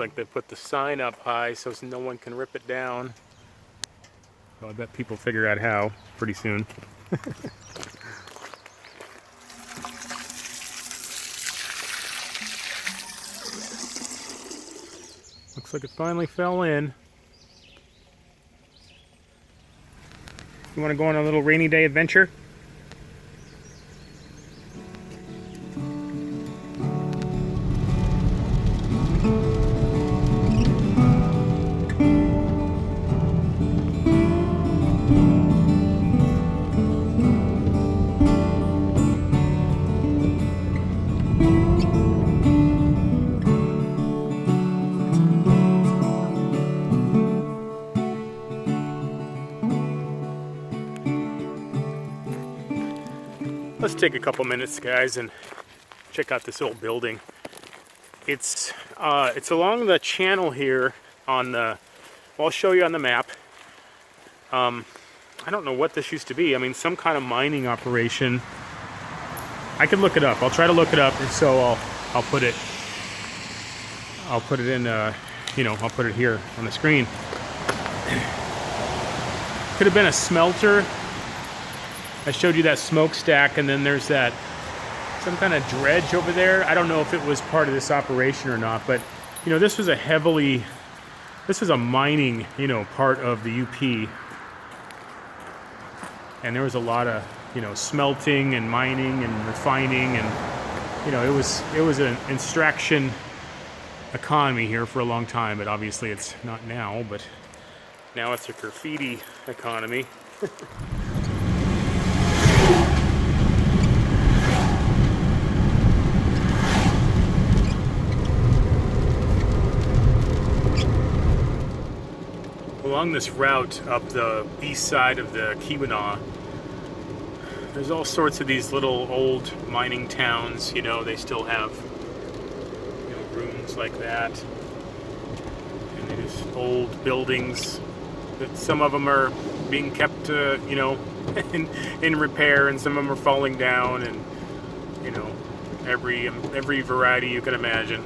like they put the sign up high so no one can rip it down. So I bet people figure out how pretty soon. Looks like it finally fell in. You want to go on a little rainy day adventure? Let's take a couple minutes, guys, and check out this old building. It's along the channel here on the, well, I'll show you on the map. I don't know what this used to be. I mean, some kind of mining operation. I could look it up. I'll try to look it up, and so I'll put it in, you know, I'll put it here on the screen. Could have been a smelter. I showed you that smokestack, and then there's that some kind of dredge over there. I don't know if it was part of this operation or not, but you know, this was a mining, you know, part of the UP, and there was a lot of, you know, smelting and mining and refining, and you know, it was an extraction economy here for a long time. But obviously it's not now, but now it's a graffiti economy. Along this route up the east side of the Keweenaw, there's all sorts of these little old mining towns. You know, they still have, you know, rooms like that, and there's old buildings that some of them are being kept, you know, in repair, and some of them are falling down, and you know, every variety you can imagine.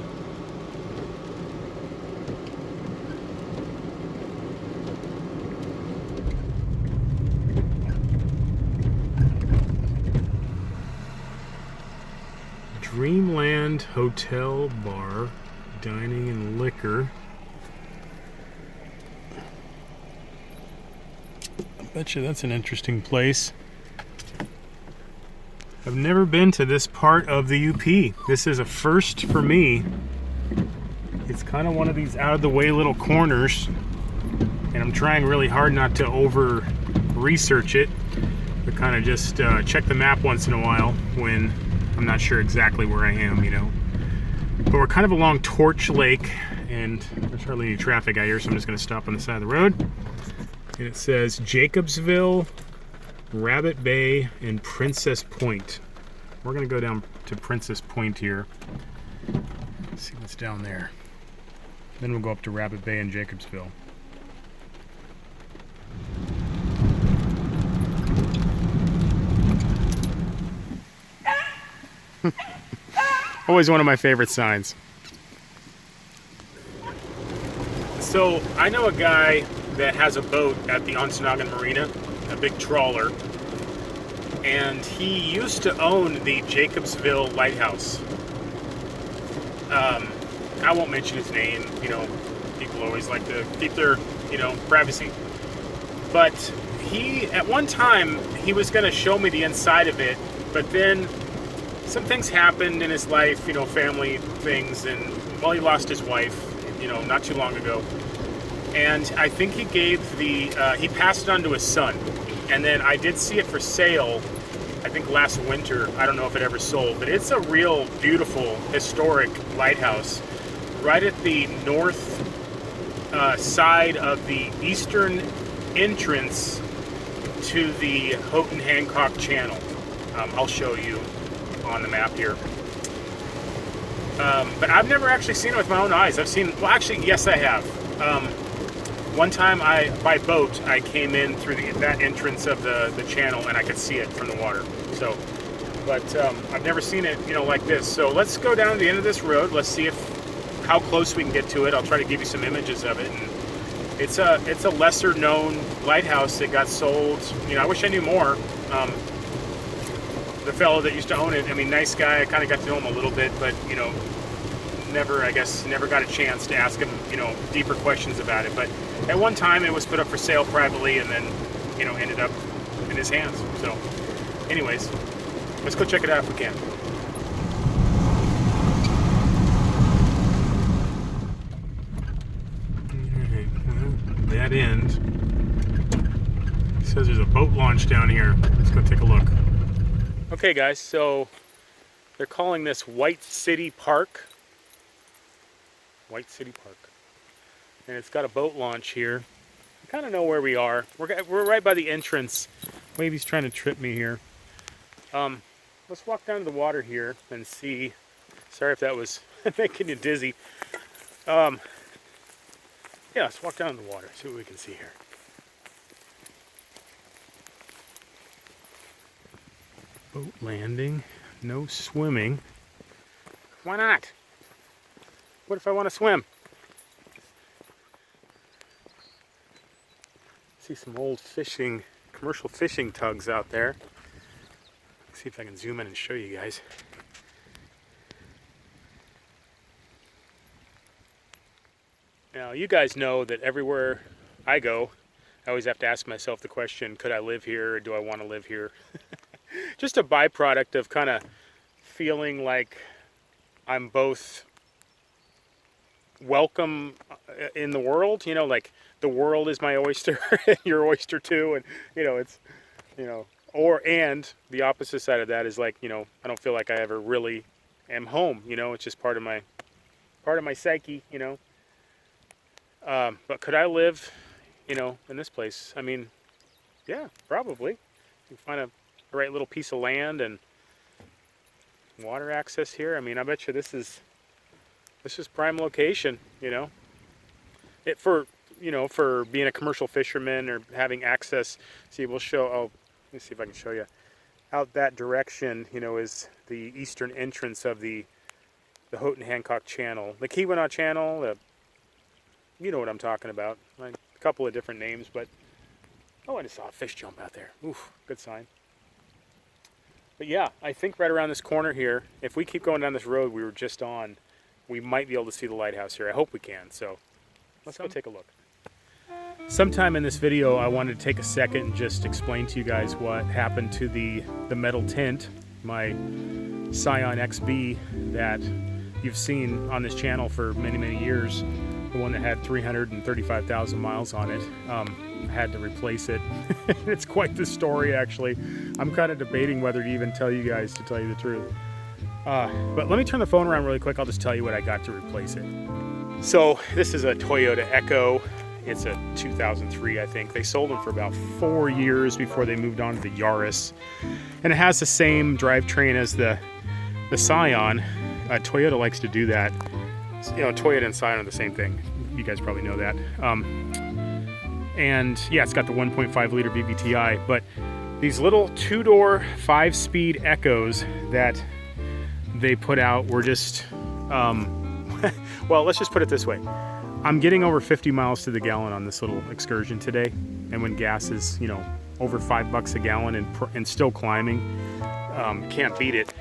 Dreamland Hotel Bar, Dining and Liquor. I bet you that's an interesting place. I've never been to this part of the UP. This is a first for me. It's kind of one of these out of the way little corners, and I'm trying really hard not to over research it, but kind of just check the map once in a while when I'm not sure exactly where I am, you know. But we're kind of along Torch Lake, and there's hardly any traffic out here, so I'm just going to stop on the side of the road. And it says Jacobsville, Rabbit Bay, and Princess Point. We're going to go down to Princess Point here. Let's see what's down there. Then we'll go up to Rabbit Bay and Jacobsville. Always one of my favorite signs. So I know a guy that has a boat at the Ontonagon Marina, a big trawler, and he used to own the Jacobsville Lighthouse. I won't mention his name, you know, people always like to keep their, you know, privacy. But he, at one time, he was going to show me the inside of it, but then some things happened in his life, you know, family things, and well, he lost his wife, you know, not too long ago. And I think he gave he passed it on to his son. And then I did see it for sale, I think last winter. I don't know if it ever sold, but it's a real beautiful, historic lighthouse right at the north side of the eastern entrance to the Houghton Hancock Channel. I'll show you on the map here. But I've never actually seen it with my own eyes. I've seen, well, actually, yes, I have. One time by boat, I came in through that entrance of the channel, and I could see it from the water. So, but I've never seen it, you know, like this. So let's go down to the end of this road. Let's see if how close we can get to it. I'll try to give you some images of it. And it's a lesser known lighthouse that got sold. You know, I wish I knew more. The fellow that used to own it, I mean, nice guy. I kind of got to know him a little bit, but you know, never got a chance to ask him, you know, deeper questions about it. But at one time it was put up for sale privately, and then, you know, ended up in his hands. So anyways, let's go check it out if we can. Alright, well, that end. It says there's a boat launch down here. Let's go take a look. Okay guys, so they're calling this White City Park. White City Park. And it's got a boat launch here. I kind of know where we are. We're right by the entrance. Wavey's trying to trip me here. Let's walk down to the water here and see. Sorry if that was making you dizzy. Yeah, let's walk down to the water, see what we can see here. Boat landing, no swimming. Why not? What if I want to swim? See some old commercial fishing tugs out there. Let's see if I can zoom in and show you guys. Now, you guys know that everywhere I go, I always have to ask myself the question, could I live here or do I want to live here? Just a byproduct of kind of feeling like I'm both welcome in the world, you know, like the world is my oyster and your oyster too, and you know, it's, you know, and the opposite side of that is like, you know, I don't feel like I ever really am home, you know, it's just part of my psyche, you know. But could I live, you know, in this place? I mean, yeah, probably. You find a right little piece of land and water access here. I mean, I bet you this is prime location, you know. For being a commercial fisherman or having access. See, we'll show, let me see if I can show you. Out that direction, you know, is the eastern entrance of the Houghton Hancock Channel. The Keweenaw Channel, you know what I'm talking about. Like a couple of different names, but oh, I just saw a fish jump out there. Oof, good sign. But yeah, I think right around this corner here, if we keep going down this road we were just on, we might be able to see the lighthouse here. I hope we can, so let's go take a look. Sometime in this video, I wanted to take a second and just explain to you guys what happened to the metal tent, my Scion XB that you've seen on this channel for many, many years. The one that had 335,000 miles on it. I had to replace it. It's quite the story, actually. I'm kind of debating whether to even tell you guys, to tell you the truth. But let me turn the phone around really quick. I'll just tell you what I got to replace it. So this is a Toyota Echo. It's a 2003, I think. They sold them for about 4 years before they moved on to the Yaris. And it has the same drivetrain as the Scion. Toyota likes to do that. You know, Toyota and Scion are the same thing. You guys probably know that. And yeah, it's got the 1.5 liter VVTi, but these little 2-door 5-speed Echoes that they put out were just, well, let's just put it this way. I'm getting over 50 miles to the gallon on this little excursion today. And when gas is, you know, over $5 a gallon and still climbing, can't beat it.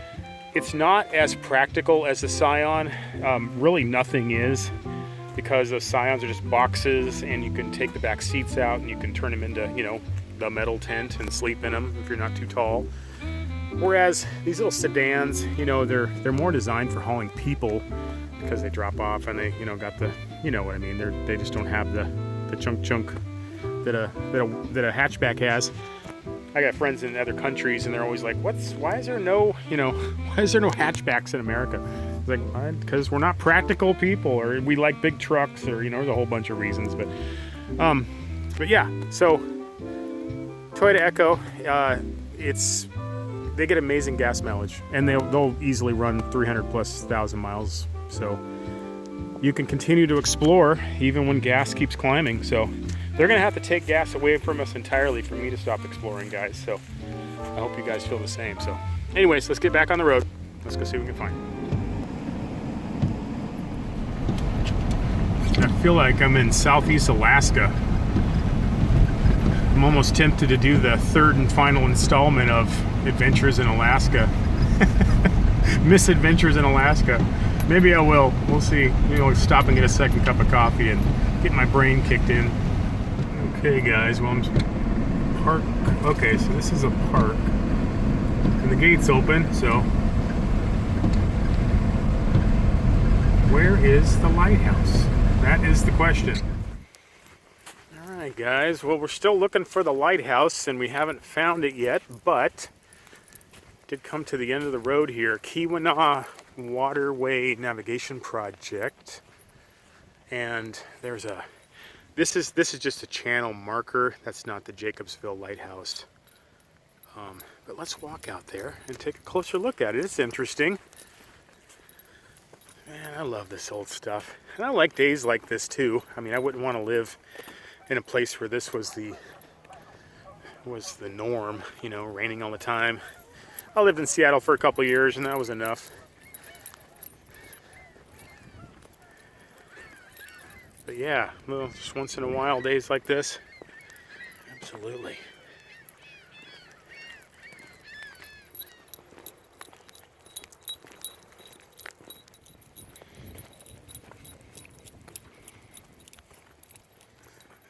It's not as practical as the Scion. Really nothing is, because those Scions are just boxes and you can take the back seats out and you can turn them into, you know, the metal tent and sleep in them if you're not too tall. Whereas these little sedans, you know, they're more designed for hauling people because they drop off and they, you know, got the, you know what I mean, they just don't have the chunk that a hatchback has. I got friends in other countries and they're always like, why is there no hatchbacks in America? It's like, because we're not practical people, or we like big trucks, or, you know, there's a whole bunch of reasons. But yeah, so Toyota Echo, they get amazing gas mileage, and they'll easily run 300,000+ miles. So you can continue to explore even when gas keeps climbing. So they're gonna have to take gas away from us entirely for me to stop exploring, guys. So I hope you guys feel the same. So anyways, let's get back on the road. Let's go see what we can find. I feel like I'm in southeast Alaska. I'm almost tempted to do the third and final installment of Adventures in Alaska. Misadventures in Alaska. Maybe I will. We'll see. Maybe I'll stop and get a second cup of coffee and get my brain kicked in. Okay, guys. Well, I'm park. Okay, so this is a park, and the gate's open. So, where is the lighthouse? That is the question. All right, guys. Well, we're still looking for the lighthouse, and we haven't found it yet, but did come to the end of the road here. Keweenaw Waterway Navigation Project, and there's a. This is just a channel marker. That's not the Jacobsville Lighthouse. But let's walk out there and take a closer look at it. It's interesting. Man, I love this old stuff. And I like days like this too. I mean, I wouldn't want to live in a place where this was the norm, you know, raining all the time. I lived in Seattle for a couple of years and that was enough. But yeah, well, just once in a while, days like this. Absolutely.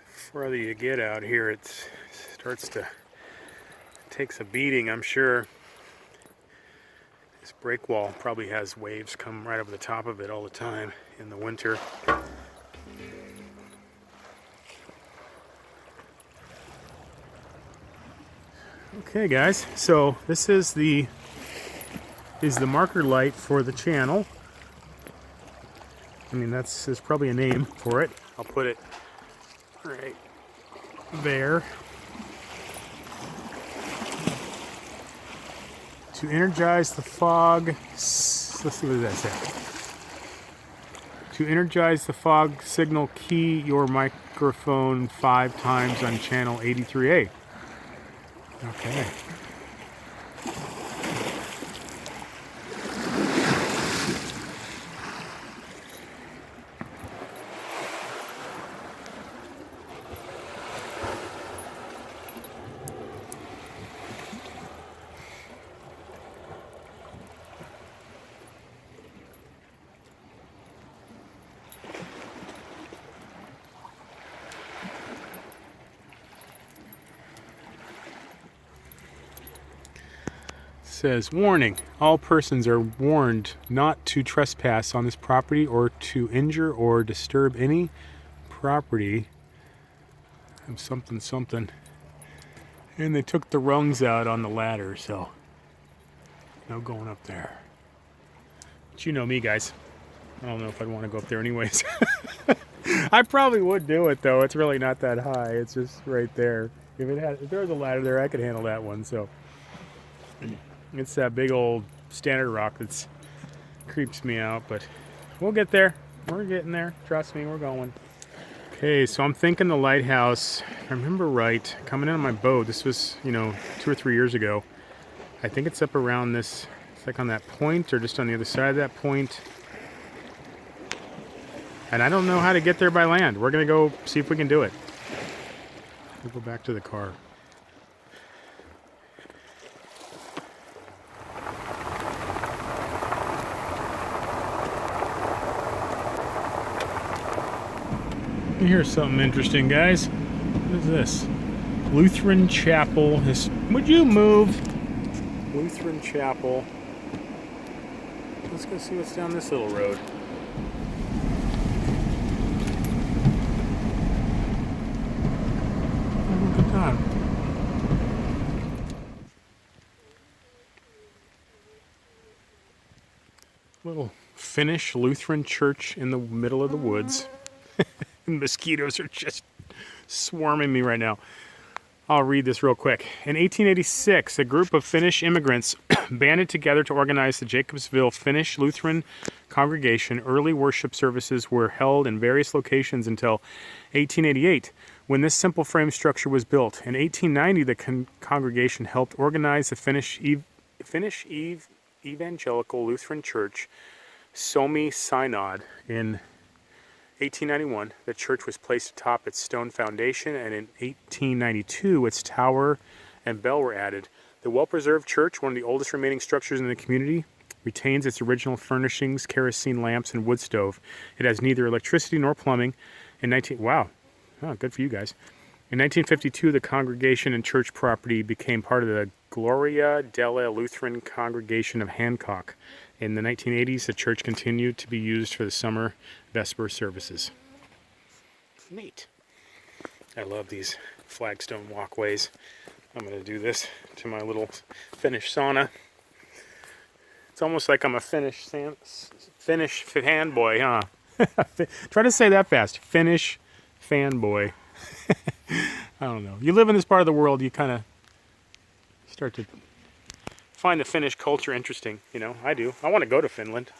The further you get out here, it starts to takes a beating, I'm sure. This break wall probably has waves come right over the top of it all the time in the winter. Okay, guys, so this is the marker light for the channel. I mean, there's probably a name for it. I'll put it right there. To energize the fog, let's see what does that say. To energize the fog signal, key your microphone 5 times on channel 83A. Okay. Says, warning, all persons are warned not to trespass on this property or to injure or disturb any property of something something. And they took the rungs out on the ladder, so no going up there. But you know me, guys. I don't know if I'd want to go up there anyways. I probably would do it though. It's really not that high. It's just right there. If there was a ladder there, I could handle that one. So it's that big old standard rock that creeps me out, but we'll get there. We're getting there. Trust me, we're going. Okay, so I'm thinking the lighthouse, if I remember right, coming in on my boat, this was, 2 or 3 years ago. I think it's up around this, it's like on that point or just on the other side of that point. And I don't know how to get there by land. We're going to go see if we can do it. We'll go back to the car. Here's something interesting, guys. What is this? Lutheran Chapel. Would you move? Lutheran Chapel. Let's go see what's down this little road. Have a good time. Little Finnish Lutheran church in the middle of the woods. Mosquitoes are just swarming me right now. I'll read this real quick. In 1886, a group of Finnish immigrants banded together to organize the Jacobsville Finnish Lutheran congregation. Early worship services were held in various locations until 1888, when this simple frame structure was built. In 1890, the congregation helped organize the Finnish Evangelical Lutheran Church, Suomi Synod, in 1891, the church was placed atop its stone foundation, and in 1892, its tower and bell were added. The well-preserved church, one of the oldest remaining structures in the community, retains its original furnishings, kerosene lamps, and wood stove. It has neither electricity nor plumbing. Wow, oh, good for you guys. In 1952, the congregation and church property became part of the Gloria della Lutheran Congregation of Hancock. In the 1980s, the church continued to be used for the summer Vesper services. Neat. I love these flagstone walkways. I'm going to do this to my little Finnish sauna. It's almost like I'm a Finnish fanboy, huh? Try to say that fast. Finnish fanboy. I don't know. You live in this part of the world, you kind of start to find the Finnish culture interesting. You know, I do. I want to go to Finland.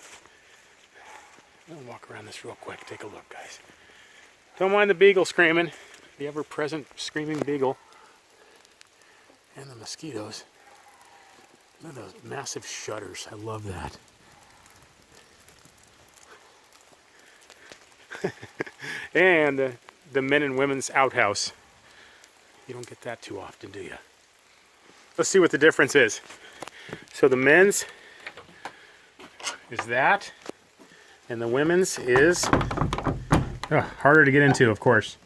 I'm going to walk around this real quick. Take a look, guys. Don't mind the beagle screaming. The ever-present screaming beagle. And the mosquitoes. Look at those massive shutters. I love that. And the men and women's outhouse. You don't get that too often, do you? Let's see what the difference is. So the men's is that, and the women's is harder to get into, of course.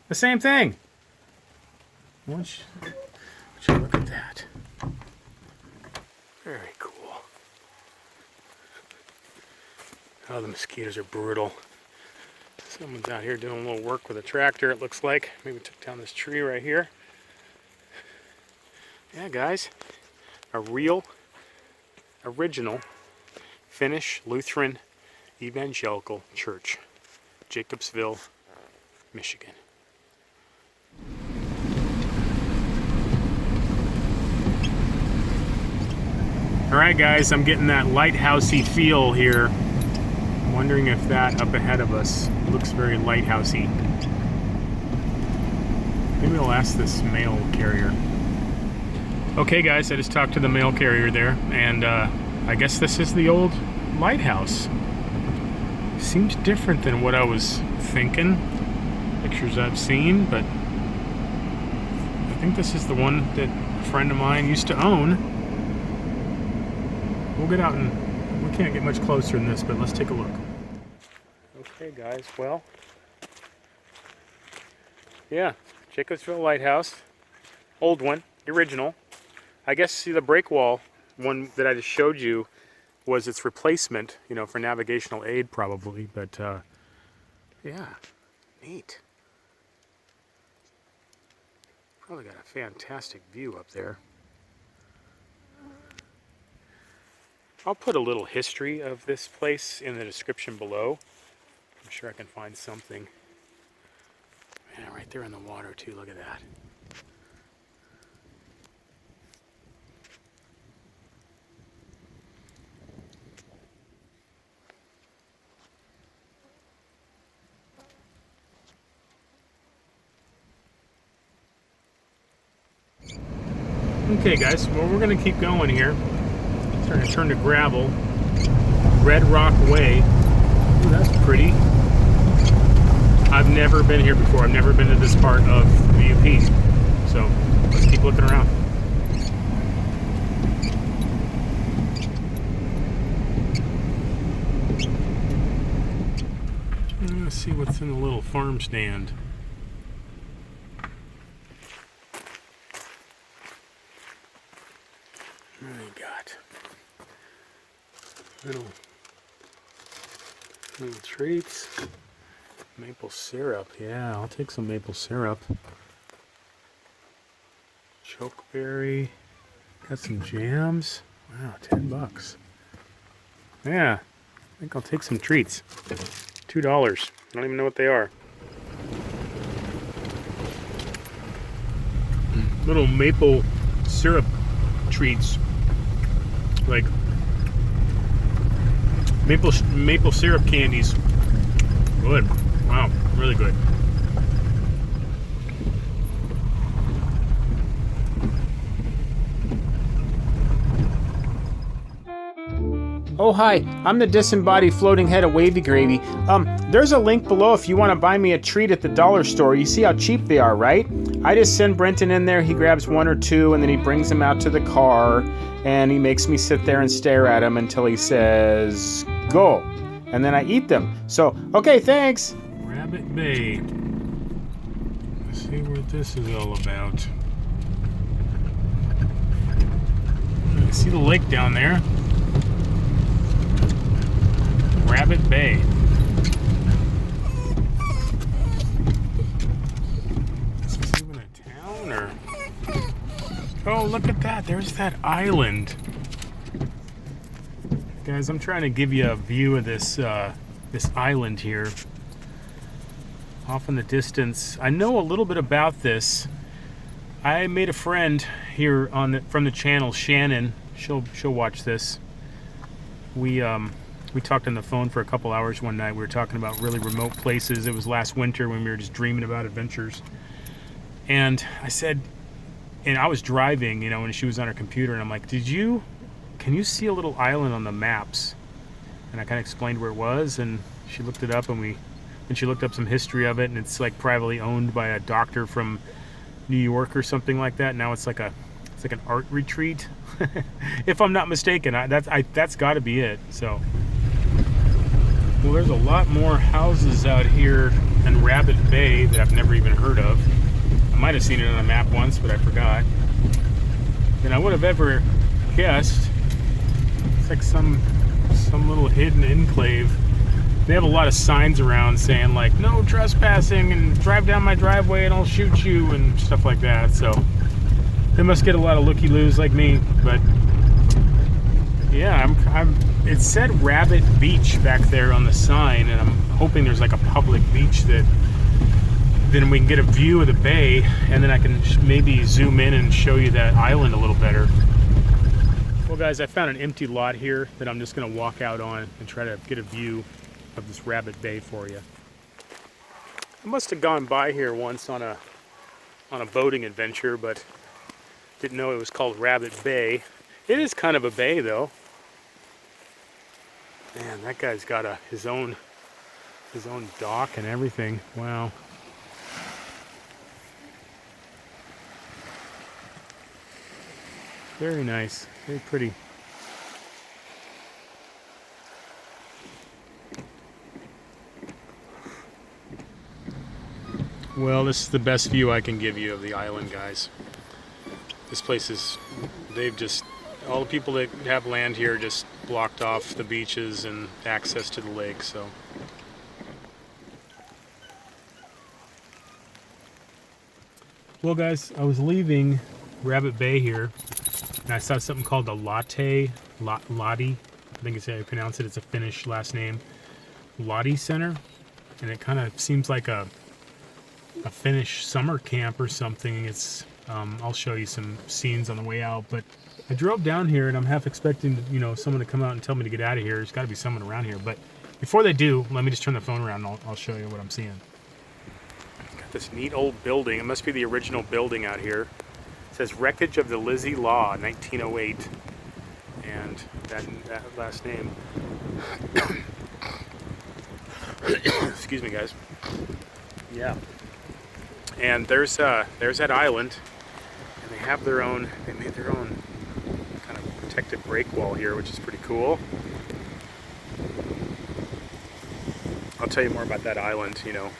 The same thing. Would you look at that? Very cool. Oh, the mosquitoes are brutal. Someone's out here doing a little work with a tractor, it looks like. Maybe took down this tree right here. Yeah, guys. A real, original Finnish Lutheran Evangelical Church. Jacobsville, Michigan. Alright guys, I'm getting that lighthousey feel here. I'm wondering if that up ahead of us looks very lighthousey. Maybe we'll ask this mail carrier. Okay guys, I just talked to the mail carrier there, and I guess this is the old lighthouse. Seems different than what I was thinking. Pictures I've seen, but I think this is the one that a friend of mine used to own. We'll get out and we can't get much closer than this, but let's take a look. Okay guys, well, yeah, Jacobsville Lighthouse, old one, the original. I guess see the break wall one that I just showed you was its replacement, you know, for navigational aid probably, but yeah, neat. Probably got a fantastic view up there. I'll put a little history of this place in the description below. I'm sure I can find something. Man, right there in the water too, look at that. Okay guys, well we're going to keep going here. Starting to turn to gravel. Red Rock Way. Ooh, that's pretty. I've never been here before. I've never been to this part of the UP. So let's keep looking around. Let's see what's in the little farm stand. What do we got? Little treats. Maple syrup. Yeah, I'll take some maple syrup. Chokeberry. Got some jams. Wow, $10. Yeah, I think I'll take some treats. $2. I don't even know what they are. Little maple syrup treats. Like maple syrup candies. Good. Wow, really good. Oh, hi, I'm the disembodied floating head of Wavy Gravy. There's a link below if you want to buy me a treat at the dollar store. You see how cheap they are, right? I just send Brenton in there, he grabs one or two, and then he brings them out to the car, and he makes me sit there and stare at them until he says, go. And then I eat them. So, okay, thanks. Rabbit Bay. Let's see what this is all about. I see the lake down there. Rabbit Bay. Is this even a town or? Oh, look at that. There's that island. Guys, I'm trying to give you a view of this this island here. Off in the distance. I know a little bit about this. I made a friend here from the channel, Shannon. She'll watch this. We talked on the phone for a couple hours one night. We were talking about really remote places. It was last winter when we were just dreaming about adventures. And I said, and I was driving, you know, when she was on her computer, and I'm like, can you see a little island on the maps? And I kind of explained where it was, and she looked it up, and she looked up some history of it, and it's like privately owned by a doctor from New York or something like that. Now it's like an art retreat, if I'm not mistaken. That's got to be it. So, well, there's a lot more houses out here in Rabbit Bay that I've never even heard of. I might have seen it on a map once, but I forgot. And I would have ever guessed. It's like some little hidden enclave. They have a lot of signs around saying like, no trespassing, and drive down my driveway and I'll shoot you, and stuff like that. So they must get a lot of looky-loos like me. But yeah, it said Rabbit Beach back there on the sign, and I'm hoping there's like a public beach that then we can get a view of the bay, and then I can maybe zoom in and show you that island a little better. Well guys, I found an empty lot here that I'm just gonna walk out on and try to get a view of this Rabbit Bay for you. I must have gone by here once on a boating adventure, but didn't know it was called Rabbit Bay. It is kind of a bay though. Man, that guy's got his own dock and everything. Wow. Very nice, very pretty. Well, this is the best view I can give you of the island, guys. This place is, all the people that have land here just blocked off the beaches and access to the lake, so. Well guys, I was leaving Rabbit Bay here, and I saw something called the Lottie, I think it's how you pronounce it. It's a Finnish last name. Lottie Center, and it kind of seems like a Finnish summer camp or something. It's I'll show you some scenes on the way out, but I drove down here and I'm half expecting, you know, someone to come out and tell me to get out of here. There's got to be someone around here, but before they do, let me just turn the phone around and I'll show you what I'm seeing. Got this neat old building. It must be the original building out here. It says Wreckage of the Lizzie Law, 1908, and that last name. Excuse me, guys. Yeah. And there's that island, and they made their own kind of protected break wall here, which is pretty cool. I'll tell you more about that island, you know,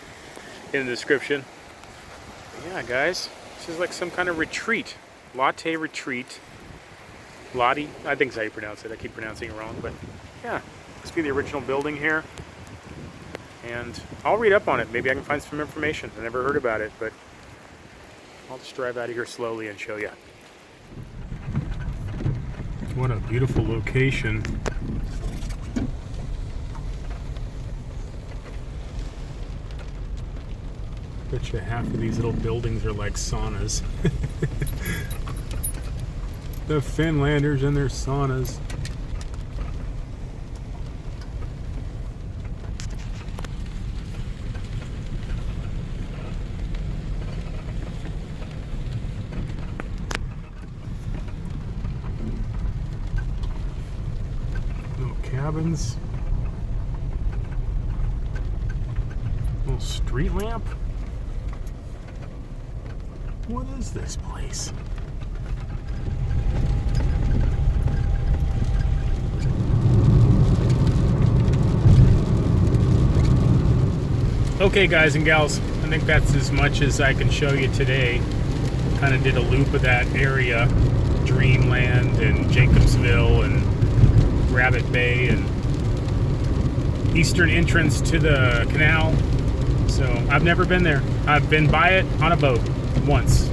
in the description. But yeah, guys, this is like some kind of retreat, latte retreat. Lottie, I think is how you pronounce it. I keep pronouncing it wrong, but yeah, must be the original building here. And I'll read up on it. Maybe I can find some information. I never heard about it, but I'll just drive out of here slowly and show you. What a beautiful location. Bet you half of these little buildings are like saunas. The Finlanders and their saunas. cabins. Little street lamp. What is this place? Okay, guys and gals, I think that's as much as I can show you today. Kind of did a loop of that area, Dreamland and Jacobsville and Rabbit Bay and eastern entrance to the canal. So I've never been there. I've been by it on a boat once,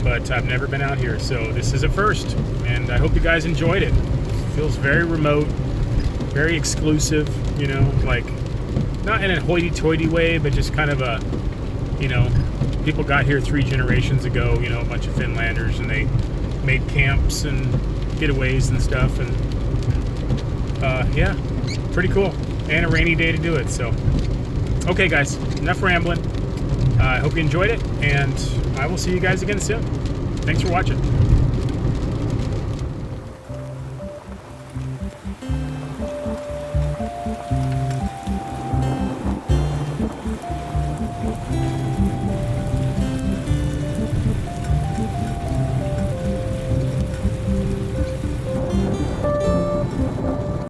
but I've never been out here. So this is a first, and I hope you guys enjoyed it. It feels very remote, very exclusive, you know, like not in a hoity-toity way, but just kind of a, you know, people got here 3 generations ago, you know, a bunch of Finlanders, and they made camps and getaways and stuff, and yeah, pretty cool. And a rainy day to do it. So okay, guys, enough rambling. I hope you enjoyed it, and I will see you guys again soon. Thanks for watching.